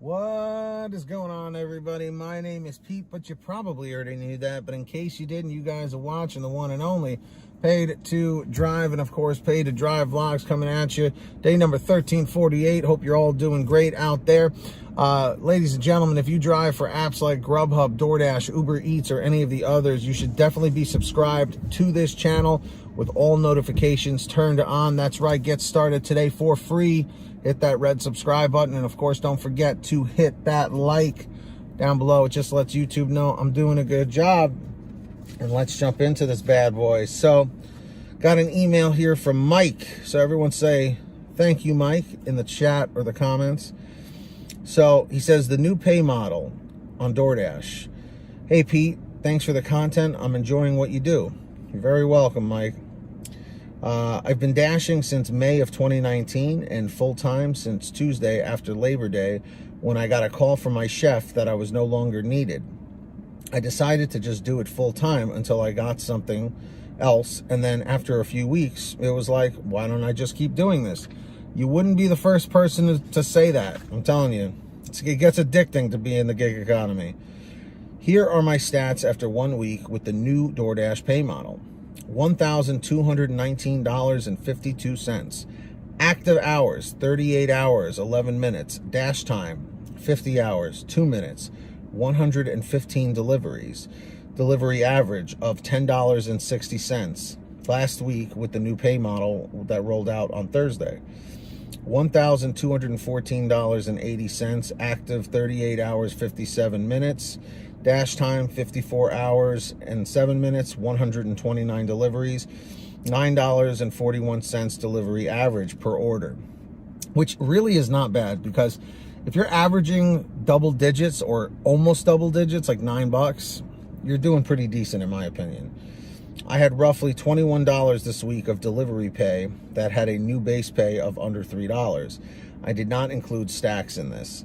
What is going on, everybody? My name is Pete, but you probably already knew that. But in case you didn't, you guys are watching the one and only Paid to Drive, and of course, Paid to Drive vlogs coming at you. Day number 1348. Hope you're all doing great out there. Ladies and gentlemen, if you drive for apps like Grubhub, Doordash, Uber Eats, or any of the others, you should definitely be subscribed to this channel with all notifications turned on. That's right, get started today for free. Hit that red subscribe button, and of course, don't forget to hit that like down below. It just lets YouTube know I'm doing a good job. And let's jump into this bad boy. So, got an email here from Mike. So everyone say thank you, Mike, in the chat or the comments. So he says, the new pay model on DoorDash. Hey, Pete, thanks for the content. I'm enjoying what you do. You're very welcome, Mike. I've been dashing since May of 2019 and full-time since Tuesday after Labor Day, when I got a call from my chef that I was no longer needed. I decided to just do it full-time until I got something else, and then after a few weeks, it was like, why don't I just keep doing this? You wouldn't be the first person to say that. I'm telling you, it gets addicting to be in the gig economy. Here are my stats after 1 week with the new DoorDash pay model. $1,219.52. Active hours, 38 hours, 11 minutes. Dash time, 50 hours, 2 minutes. 115 deliveries. Delivery average of $10.60. Last week with the new pay model that rolled out on Thursday. $1,214.80. Active 38 hours, 57 minutes. Dash time, 54 hours and 7 minutes, 129 deliveries, $9.41 delivery average per order, which really is not bad, because if you're averaging double digits or almost double digits, like $9, you're doing pretty decent in my opinion. I had roughly $21 this week of delivery pay that had a new base pay of under $3. I did not include stacks in this.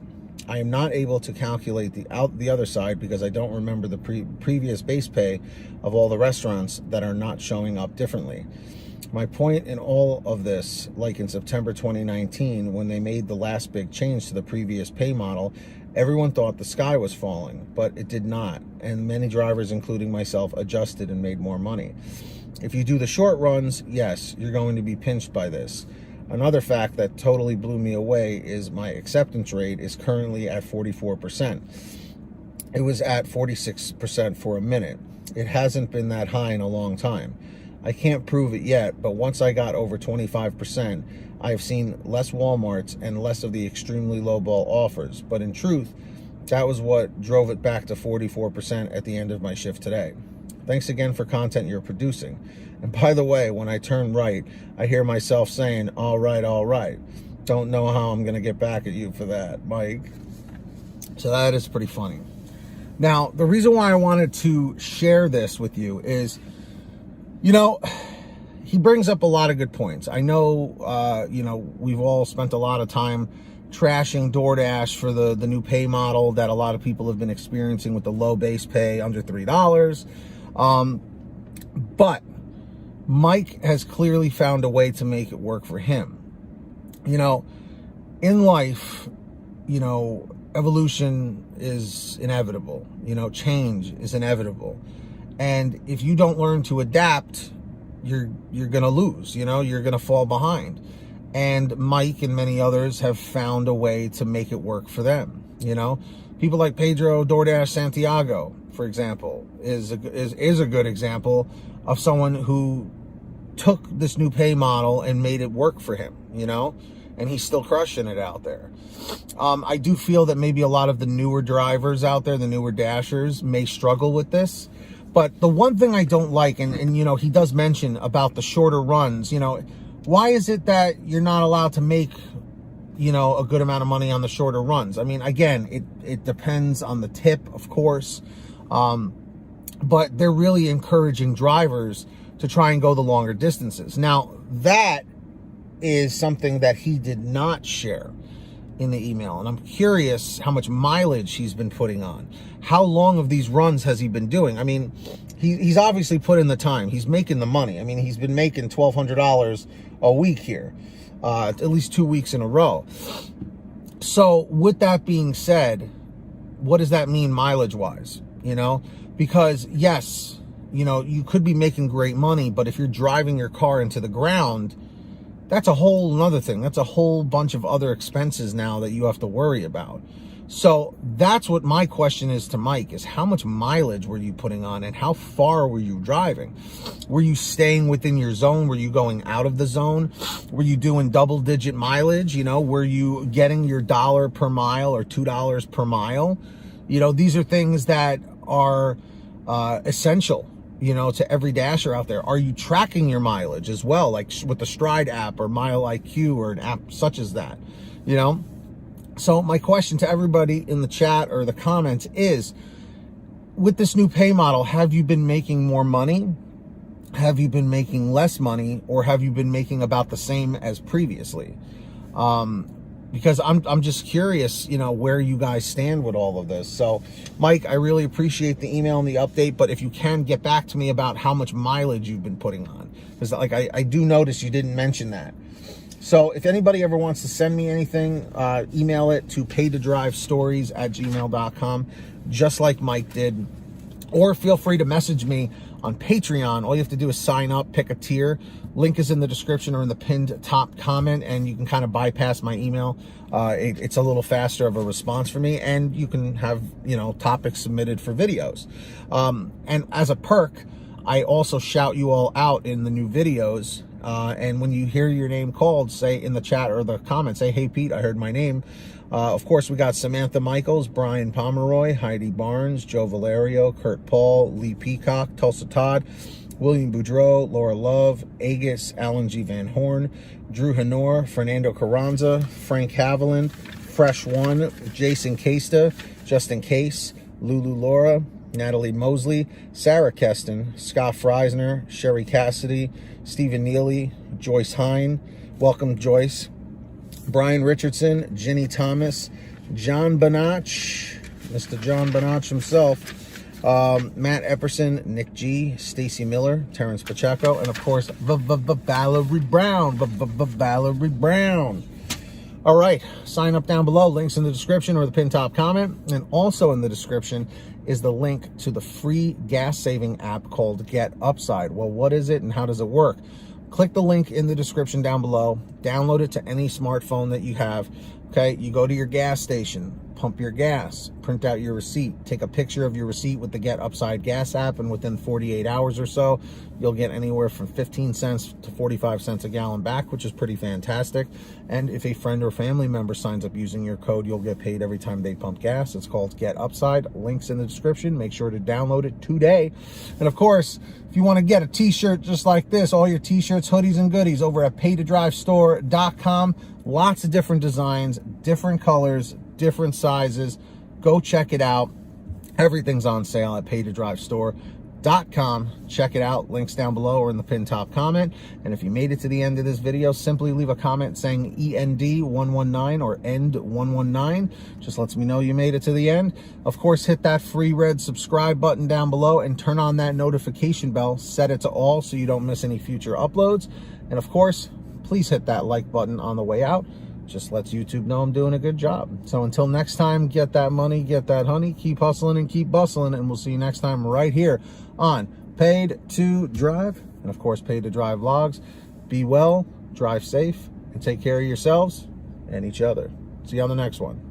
I am not able to calculate the other side because I don't remember the previous base pay of all the restaurants that are not showing up differently. My point in all of this, like in September 2019, when they made the last big change to the previous pay model, everyone thought the sky was falling, but it did not. And many drivers, including myself, adjusted and made more money. If you do the short runs, yes, you're going to be pinched by this. Another fact that totally blew me away is my acceptance rate is currently at 44%. It was at 46% for a minute. It hasn't been that high in a long time. I can't prove it yet, but once I got over 25%, I have seen less Walmarts and less of the extremely lowball offers. But in truth, that was what drove it back to 44% at the end of my shift today. Thanks again for content you're producing. And by the way, when I turn right, I hear myself saying, all right, all right. Don't know how I'm going to get back at you for that, Mike. So that is pretty funny. Now, the reason why I wanted to share this with you is, you know, he brings up a lot of good points. I know, you know, we've all spent a lot of time trashing DoorDash for the new pay model that a lot of people have been experiencing with the low base pay under $3. But Mike has clearly found a way to make it work for him. You know, in life, you know, evolution is inevitable. You know, change is inevitable. And if you don't learn to adapt, you're going to lose, you know, you're going to fall behind. And Mike and many others have found a way to make it work for them. You know, people like Pedro, DoorDash, Santiago, for example, is a good example of someone who took this new pay model and made it work for him, you know, and he's still crushing it out there. I do feel that maybe a lot of the newer drivers out there, the newer dashers, may struggle with this. But the one thing I don't like, and you know, he does mention about the shorter runs, you know, why is it that you're not allowed to make, you know, a good amount of money on the shorter runs? I mean, again, it depends on the tip, of course. But they're really encouraging drivers to try and go the longer distances. Now, that is something that he did not share in the email. And I'm curious how much mileage he's been putting on. How long of these runs has he been doing? I mean, he's obviously put in the time. He's making the money. I mean, he's been making $1,200 a week here, at least 2 weeks in a row. So with that being said, what does that mean mileage wise? You know, because yes, you know, you could be making great money, but if you're driving your car into the ground, that's a whole nother thing. That's a whole bunch of other expenses now that you have to worry about. So that's what my question is to Mike, is how much mileage were you putting on and how far were you driving? Were you staying within your zone? Were you going out of the zone? Were you doing double digit mileage? You know, were you getting your $1 per mile or $2 per mile? You know, these are things that are essential, you know, to every dasher out there. Are you tracking your mileage as well, like with the Stride app or Mile IQ or an app such as that, you know? So my question to everybody in the chat or the comments is, with this new pay model, have you been making more money? Have you been making less money? Or have you been making about the same as previously? Because I'm just curious, you know, where you guys stand with all of this. So, Mike, I really appreciate the email and the update, but if you can get back to me about how much mileage you've been putting on, because like I do notice you didn't mention that. So if anybody ever wants to send me anything, email it to paytodrivestories@gmail.com, just like Mike did. Or feel free to message me on Patreon. All you have to do is sign up, pick a tier. Link is in the description or in the pinned top comment, and you can kind of bypass my email. It's a little faster of a response for me, and you can have, you know, topics submitted for videos. And as a perk, I also shout you all out in the new videos. And when you hear your name called, say in the chat or the comments, say, "Hey, Pete, I heard my name." Of course, we got Samantha Mikles, Brian Pomeroy, Heidi Barnes, Joe Valerio, Kurt Paul, Lee Peacock, Tulsa Todd, William Boudreau, Laura Love, Agus, Alan G. Van Horn, Drew Hanor, Fernando Carranza, Frank Haviland, Fresh One, Jason Casta, Justin Case, Lulu Laura, Natalie Mosley, Sara Keston, Scott Freisner, Sherry Cassidy, Stephen Neely, Joyce Hine, welcome Joyce, Brian Richardson, Ginny Thomas, John Bonach, Mr. John Bonach himself, Matt Epperson, Nick G, Stacy Miller, Terrence Pacheco, and of course, Valerie Brown, Valerie Brown. All right, sign up down below, links in the description or the pinned top comment, and also in the description is the link to the free gas saving app called Get Upside. Well, what is it and how does it work? Click the link in the description down below, download it to any smartphone that you have. Okay, you go to your gas station, pump your gas, print out your receipt, take a picture of your receipt with the Get Upside gas app, and within 48 hours or so, you'll get anywhere from 15 cents to 45 cents a gallon back, which is pretty fantastic. And if a friend or family member signs up using your code, you'll get paid every time they pump gas. It's called Get Upside. Links in the description. Make sure to download it today. And of course, if you want to get a t-shirt just like this, all your t-shirts, hoodies, and goodies over at paytodrivestore.com. Lots of different designs, different colors, different sizes. Go check it out. Everything's on sale at paytodrivestore.com. Check it out. Links down below or in the pinned top comment. And if you made it to the end of this video, simply leave a comment saying END119 or END119. Just lets me know you made it to the end. Of course, hit that free red subscribe button down below and turn on that notification bell. Set it to all so you don't miss any future uploads. And of course, please hit that like button on the way out. Just lets YouTube know I'm doing a good job. So until next time, get that money, get that honey, keep hustling and keep bustling, and we'll see you next time right here on Paid to Drive, and of course, Paid to Drive vlogs. Be well, drive safe, and take care of yourselves and each other. See you on the next one.